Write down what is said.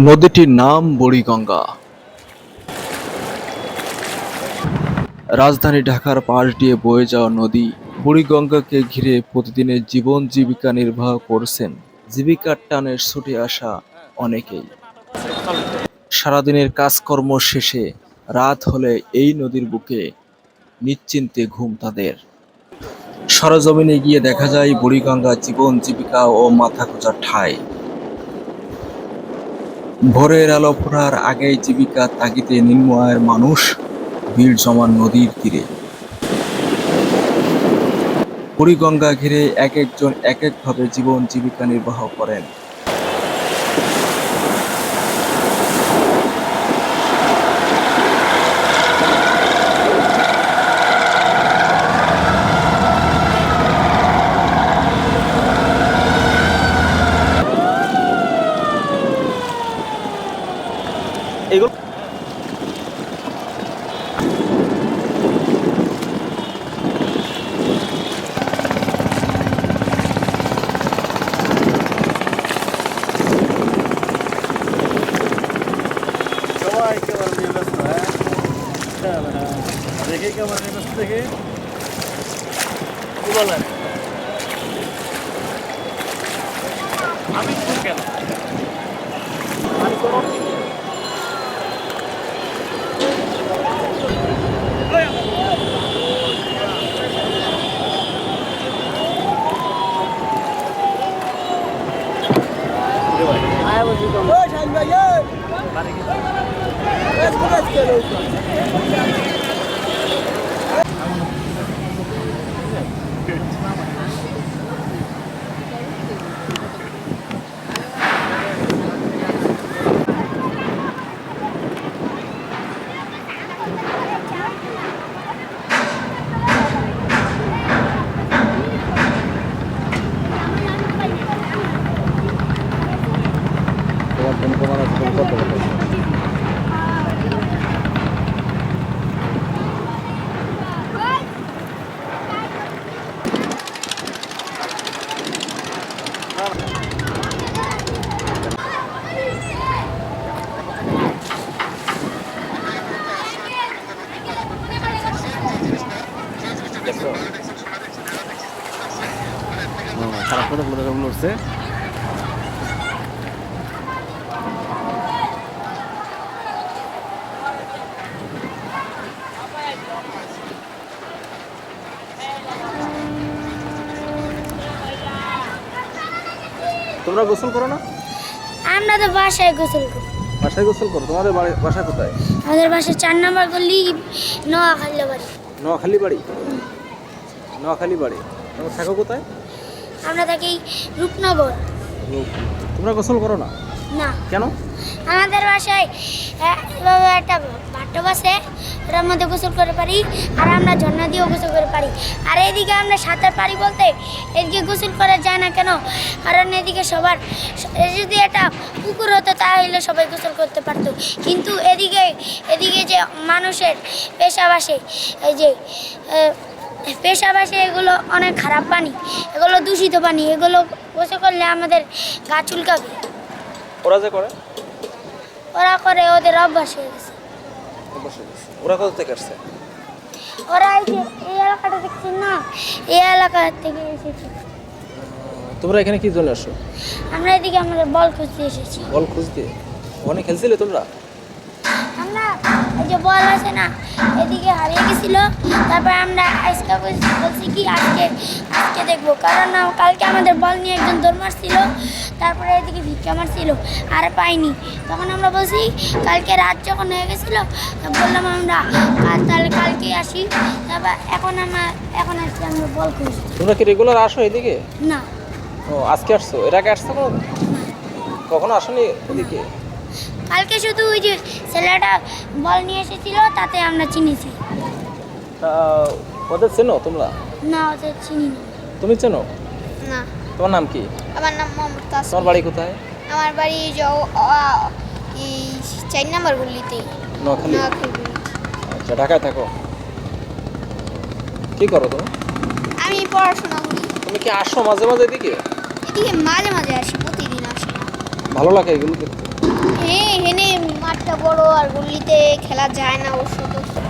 নদীটির নাম বুড়িগঙ্গা। রাজধানী ঢাকার পাশ দিয়ে বয়ে যাওয়া নদী বুড়িগঙ্গাকে ঘিরে প্রতিদিনের জীবন জীবিকা নির্বাহ করছেন জীবিকার টানে ছুটে আসা অনেকেই। সারাদিনের কাজকর্ম শেষে রাত হলে এই নদীর বুকে নিশ্চিন্তে ঘুম তাদের। সরেজমিনে গিয়ে দেখা যায় বুড়িগঙ্গা জীবন জীবিকা ও মাথা গোঁজার ঠাঁই। ভোরের আলো ফোটার আগেই জীবিকার তাগিদে নিম্ন আয়ের মানুষ ভিড় জমান নদীর তীরে। বুড়িগঙ্গা ঘিরে এক একজন এক একভাবে জীবন জীবিকা নির্বাহ করেন। এগুলো সবাই কেমন নিয়ে ব্যস্ত, হ্যাঁ দেখে কেমন নিয়ে ব্যস্ত দেখে কি বলেন। আমি কেন আমি কোনো খারাপ কথা বলছে। তোমরা গোসল করো না? আমরা তো বাসায় গোসল করি। বাসায় গোসল করো? তোমাদের বাসা কোথায়? আমাদের বাসায় 4 নম্বর গলি, নোয়াখালী বাড়ি। নোয়াখালী বাড়ি? নোয়াখালী বাড়ি। তোমরা থাকো কোথায়? আমরা থাকি রূপনগর। তোমরা গোসল করো না না, কেন? আমাদের বাসায় এভাবে একটা বাথটব আছে, ওটার মধ্যে গোসল করে পারি, আর আমরা ঝর্ণা দিয়েও গোসল করে পারি। আর এদিকে আমরা সাঁতার পারি বলতে এদিকে গোসল করা যায় না কেন, কারণ এদিকে সবার যদি একটা পুকুর হতো তাহলে সবাই গোসল করতে পারতো, কিন্তু এদিকে যে মানুষের পেশাব আসে, এই যে পেশাব আসে, এগুলো অনেক খারাপ পানি, এগুলো দূষিত পানি, এগুলো গোসল করলে আমাদের গা চুলকাবে। ওরা যে করে? ওরা করে, ওদের অভ্যাস হয়ে গেছে। ওরা কোথা থেকে আসছে? ওরা এই এলাকাটা দেখছেন না, এই এলাকা থেকে এসেছে। তোমরা এখানে কি জন্য আসো? আমরা এদিকে আমাদের বল খুঁজতে এসেছি। বল খুঁজতে? ওখানে খেলছিলে তোমরা? আমরা এই যে বল আছে না, এদিকে হারিয়ে গেছিল, তারপর আমরা আজকে বলছি কি আজকে দেখবো, কারণ কালকে আমাদের বল নিয়ে একজন দৌড় মারছিল, তারপরে এদিকে ভিক্ষা মারছিল আর পাইনি, তখন আমরা বলছি কালকে রাত যখন হয়ে গেছিলো বললাম আমরা তাহলে কালকে আসি, তারপর এখন আসছি আমরা বল খুঁজছি। তোমরা কি রেগুলার আসো এদিকে? না। ও, আজকে আসছো? এর আগে আসছো কখনো আসোনি এদিকে? কালকে শুধু ওই যে ছেলেটা বল নিয়ে এসেছিল, তাতে আমরা চিনেছি। তা ওদের চেনো তোমরা? না, ওদের চিনি না। তুমি চেনো? না। তোমার নাম কি? আমার নাম মোহাম্মদ তাসমিম। তোমার বাড়ি কোথায়? আমার বাড়ি এই 4 নম্বর গলিতে। নোয়াখালী? আচ্ছা, ঢাকায় থাকো? কি করো তুমি? আমি পড়াশোনা করি। তুমি কি আসো মাঝে মাঝে এদিকে? এদিকে মাঝে মাঝে আসি, প্রতিদিন আসি। ভালো লাগে এগুলো দেখতে? বড় আর গলিতে খেলা যায় না ওর সাথে